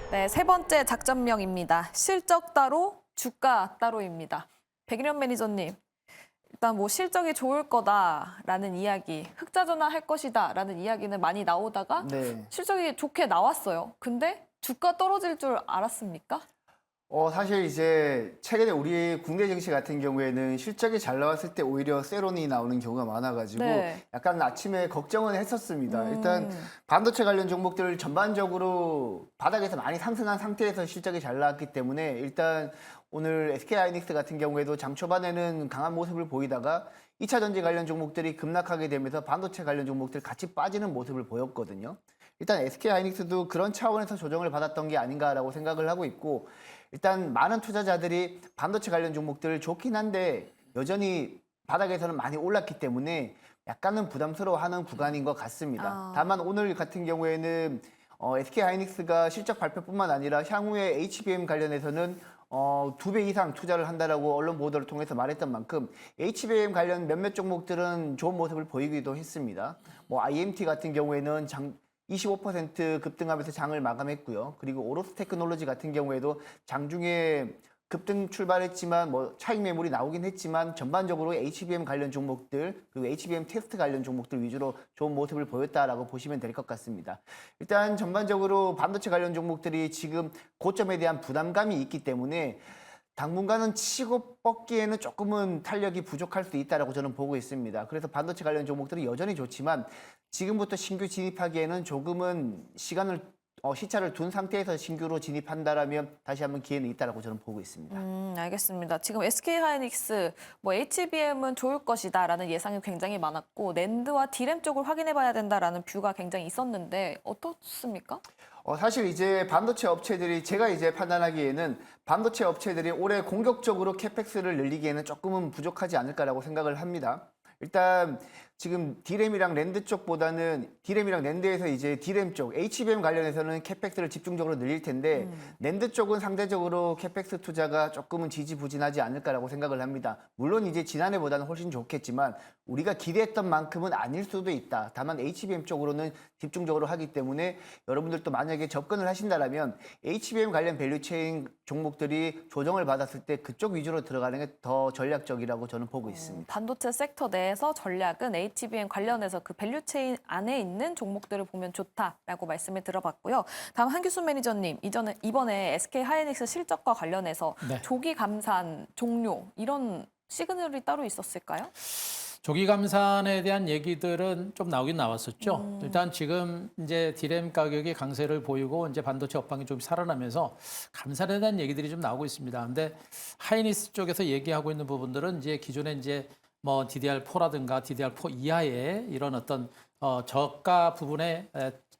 네, 세 번째 작전명입니다. 실적 따로, 주가 따로입니다. 백일현 매니저님, 일단 뭐 실적이 좋을 거다라는 이야기, 흑자 전환할 것이다라는 이야기는 많이 나오다가 네. 실적이 좋게 나왔어요. 근데 주가 떨어질 줄 알았습니까? 사실 이제 최근에 우리 국내 증시 같은 경우에는 실적이 잘 나왔을 때 오히려 세론이 나오는 경우가 많아가지고 네. 약간 아침에 걱정은 했었습니다. 일단 반도체 관련 종목들 전반적으로 바닥에서 많이 상승한 상태에서 실적이 잘 나왔기 때문에 일단 오늘 SK하이닉스 같은 경우에도 장 초반에는 강한 모습을 보이다가 2차 전지 관련 종목들이 급락하게 되면서 반도체 관련 종목들 같이 빠지는 모습을 보였거든요. 일단 SK하이닉스도 그런 차원에서 조정을 받았던 게 아닌가라고 생각을 하고 있고 일단 많은 투자자들이 반도체 관련 종목들 좋긴 한데 여전히 바닥에서는 많이 올랐기 때문에 약간은 부담스러워하는 구간인 것 같습니다. 다만 오늘 같은 경우에는 SK하이닉스가 실적 발표뿐만 아니라 향후에 HBM 관련해서는 2배 이상 투자를 한다라고 언론 보도를 통해서 말했던 만큼 HBM 관련 몇몇 종목들은 좋은 모습을 보이기도 했습니다. 뭐 IMT 같은 경우에는 25% 급등하면서 장을 마감했고요. 그리고 오로스 테크놀로지 같은 경우에도 장중에 급등 출발했지만 뭐 차익 매물이 나오긴 했지만 전반적으로 HBM 관련 종목들 그리고 HBM 테스트 관련 종목들 위주로 좋은 모습을 보였다라고 보시면 될 것 같습니다. 일단 전반적으로 반도체 관련 종목들이 지금 고점에 대한 부담감이 있기 때문에 당분간은 치고 뻗기에는 조금은 탄력이 부족할 수 있다라고 저는 보고 있습니다. 그래서 반도체 관련 종목들이 여전히 좋지만 지금부터 신규 진입하기에는 조금은 시차를 둔 상태에서 신규로 진입한다라면 다시 한번 기회는 있다라고 저는 보고 있습니다. 알겠습니다. 지금 SK하이닉스, 뭐 HBM은 좋을 것이다라는 예상이 굉장히 많았고 낸드와 디램 쪽을 확인해봐야 된다라는 뷰가 굉장히 있었는데 어떻습니까? 사실 이제 반도체 업체들이 제가 이제 판단하기에는 반도체 업체들이 올해 공격적으로 캐펙스를 늘리기에는 조금은 부족하지 않을까라고 생각을 합니다. 일단 지금 디램이랑 랜드 쪽보다는 디램이랑 랜드에서 이제 디램 쪽 HBM 관련해서는 캐펙스를 집중적으로 늘릴 텐데 랜드 쪽은 상대적으로 캐펙스 투자가 조금은 지지부진하지 않을까라고 생각을 합니다. 물론 이제 지난해보다는 훨씬 좋겠지만 우리가 기대했던 만큼은 아닐 수도 있다. 다만 HBM 쪽으로는 집중적으로 하기 때문에 여러분들도 만약에 접근을 하신다라면 HBM 관련 밸류체인 종목들이 조정을 받았을 때 그쪽 위주로 들어가는 게 더 전략적이라고 저는 보고 있습니다. 반도체 섹터 내에서 전략은 HBM 관련해서 그 밸류체인 안에 있는 종목들을 보면 좋다라고 말씀을 들어봤고요. 다음 한규순 매니저님, 이번에 SK하이닉스 실적과 관련해서 네. 조기 감산 종료 이런 시그널이 따로 있었을까요? 조기 감산에 대한 얘기들은 좀 나오긴 나왔었죠. 일단 지금 이제 디램 가격이 강세를 보이고 이제 반도체 업황이 좀 살아나면서 감산에 대한 얘기들이 좀 나오고 있습니다. 근데 하이닉스 쪽에서 얘기하고 있는 부분들은 이제 기존에 이제 뭐 DDR4라든가 DDR4 이하의 이런 어떤 저가 부분의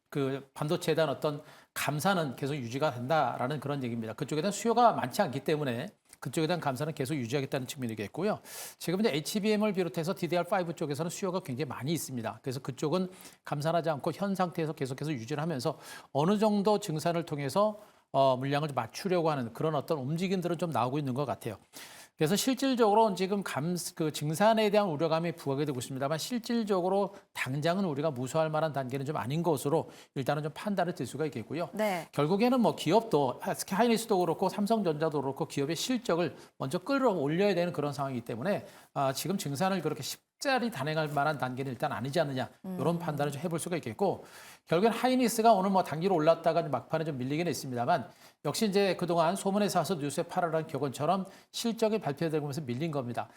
그 반도체에 대한 어떤 감산은 계속 유지가 된다라는 그런 얘기입니다. 그쪽에 대한 수요가 많지 않기 때문에 그쪽에 대한 감산은 계속 유지하겠다는 측면이겠고요. 지금 이제 HBM을 비롯해서 DDR5 쪽에서는 수요가 굉장히 많이 있습니다. 그래서 그쪽은 감산하지 않고 현 상태에서 계속해서 유지를 하면서 어느 정도 증산을 통해서 물량을 좀 맞추려고 하는 그런 어떤 움직임들은 좀 나오고 있는 것 같아요. 그래서 실질적으로 지금 그 증산에 대한 우려감이 부각이 되고 있습니다만 실질적으로 당장은 우리가 무서워할 만한 단계는 좀 아닌 것으로 일단은 좀 판단을 들 수가 있겠고요. 네. 결국에는 뭐 기업도 SK하이닉스도 그렇고 삼성전자도 그렇고 기업의 실적을 먼저 끌어올려야 되는 그런 상황이기 때문에 지금 증산을 그렇게 쉽사리 단행할 만한 단계는 일단 아니지 않느냐 이런 판단을 좀 해볼 수가 있겠고 결국엔 하이닉스가 오늘 뭐 단기로 올랐다가 막판에 좀 밀리긴 했습니다만 역시 이제 그동안 소문에 사서 뉴스에 팔아라는 격언처럼 실적이 발표되면서 밀린 겁니다.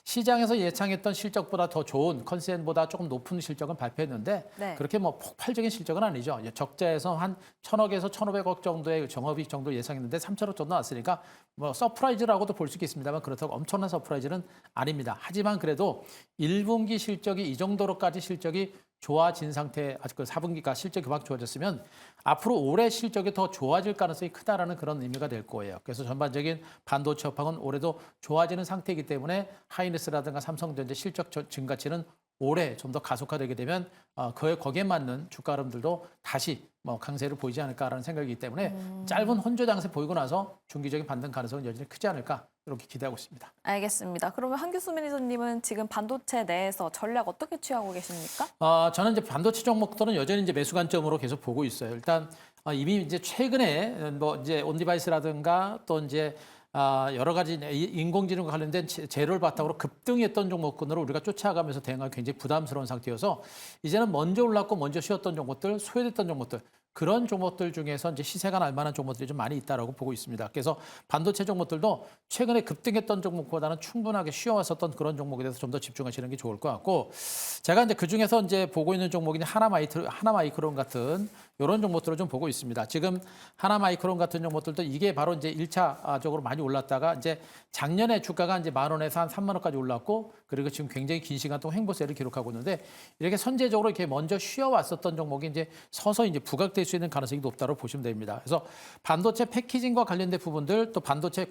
시장에서 예상했던 실적보다 더 좋은 컨센보다 조금 높은 실적은 발표했는데 네. 그렇게 뭐 폭발적인 실적은 아니죠. 적자에서 한 1,000억에서 1,500억 정도의 정업이익 정도 예상했는데 3,000억 정도 나왔으니까 뭐 서프라이즈라고도 볼 수 있겠습니다만 그렇다고 엄청난 서프라이즈는 아닙니다. 하지만 그래도 1분기 실적이 이 정도로까지 실적이 좋아진 상태, 아직 그 4분기가 실적이 그만큼 좋아졌으면 앞으로 올해 실적이 더 좋아질 가능성이 크다라는 그런 의미가 될 거예요. 그래서 전반적인 반도체 업황은 올해도 좋아지는 상태이기 때문에 하이닉스라든가 삼성전자 실적 증가치는 올해 좀 더 가속화되게 되면 거기에 맞는 주가 흐름들도 다시 뭐 강세를 보이지 않을까라는 생각이기 때문에 짧은 혼조 장세 보이고 나서 중기적인 반등 가능성은 여전히 크지 않을까 이렇게 기대하고 있습니다. 알겠습니다. 그러면 한규수 매니저님은 지금 반도체 내에서 전략 어떻게 취하고 계십니까? 저는 이제 반도체 종목들은 여전히 이제 매수 관점으로 계속 보고 있어요. 일단 이미 이제 최근에 뭐 이제 온디바이스라든가 또 이제 여러 가지 인공지능과 관련된 재료를 바탕으로 급등했던 종목군으로 우리가 쫓아가면서 대응하기 굉장히 부담스러운 상태여서 이제는 먼저 올랐고 먼저 쉬었던 종목들, 소외됐던 종목들 그런 종목들 중에서 이제 시세가 날 만한 종목들이 좀 많이 있다라고 보고 있습니다. 그래서 반도체 종목들도 최근에 급등했던 종목보다는 충분하게 쉬어왔었던 그런 종목에 대해서 좀 더 집중하시는 게 좋을 것 같고 제가 이제 그 중에서 이제 보고 있는 종목이 하나마이크론 같은 이런 종목들을 좀 보고 있습니다. 지금 하나마이크론 같은 종목들도 이게 바로 이제 1차적으로 많이 올랐다가 이제 작년에 주가가 이제 10,000원에서 한 30,000원까지 올랐고 그리고 지금 굉장히 긴 시간 동안 횡보세를 기록하고 있는데 이렇게 선제적으로 이렇게 먼저 쉬어왔었던 종목이 이제 서서히 이제 부각될 수 있는 가능성이 높다고 보시면 됩니다. 그래서 반도체 패키징과 관련된 부분들 또 반도체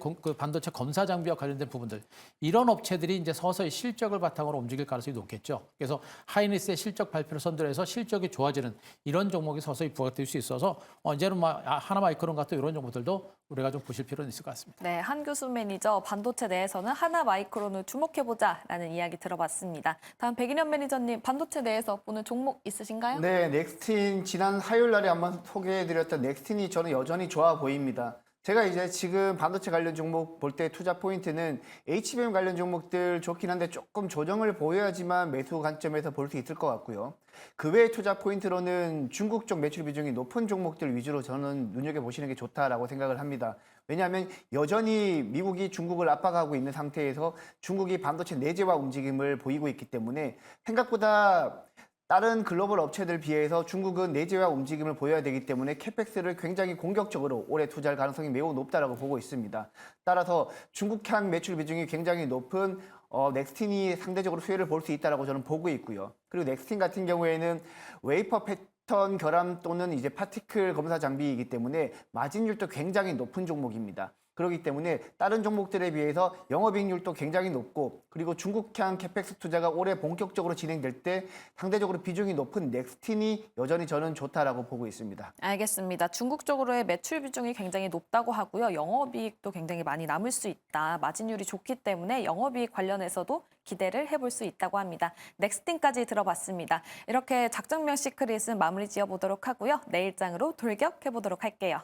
검사 장비와 관련된 부분들 이런 업체들이 이제 서서히 실적을 바탕으로 움직일 가능성이 높겠죠. 그래서 하이닉스의 실적 발표를 선도해서 실적이 좋아지는 이런 종목이 서서히 부각될 수 있어서 이제는 하나마이크론 같은 이런 종목들도 우리가 좀 보실 필요는 있을 것 같습니다. 네, 한규수 매니저 반도체 내에서는 하나마이크론을 주목해보자라는 이야기 들어봤습니다. 다음 백인현 매니저님 반도체 내에서 보는 종목 있으신가요? 네, 넥스틴 지난 화요일 날에 한번 소개해드렸던 넥스틴이 저는 여전히 좋아 보입니다. 제가 이제 지금 반도체 관련 종목 볼 때 투자 포인트는 HBM 관련 종목들 좋긴 한데 조금 조정을 보여야지만 매수 관점에서 볼 수 있을 것 같고요. 그 외의 투자 포인트로는 중국 쪽 매출 비중이 높은 종목들 위주로 저는 눈여겨보시는 게 좋다라고 생각을 합니다. 왜냐하면 여전히 미국이 중국을 압박하고 있는 상태에서 중국이 반도체 내재화 움직임을 보이고 있기 때문에 생각보다 다른 글로벌 업체들 비해서 중국은 내재화 움직임을 보여야 되기 때문에 캐펙스를 굉장히 공격적으로 올해 투자할 가능성이 매우 높다라고 보고 있습니다. 따라서 중국향 매출 비중이 굉장히 높은 넥스틴이 상대적으로 수혜를 볼 수 있다라고 저는 보고 있고요. 그리고 넥스틴 같은 경우에는 웨이퍼 패턴 결함 또는 이제 파티클 검사 장비이기 때문에 마진율도 굉장히 높은 종목입니다. 그렇기 때문에 다른 종목들에 비해서 영업이익률도 굉장히 높고 그리고 중국향 캐펙스 투자가 올해 본격적으로 진행될 때 상대적으로 비중이 높은 넥스틴이 여전히 저는 좋다라고 보고 있습니다. 알겠습니다. 중국 쪽으로의 매출 비중이 굉장히 높다고 하고요. 영업이익도 굉장히 많이 남을 수 있다. 마진율이 좋기 때문에 영업이익 관련해서도 기대를 해볼 수 있다고 합니다. 넥스틴까지 들어봤습니다. 이렇게 작전명 시크릿은 마무리 지어보도록 하고요. 내일장으로 돌격해보도록 할게요.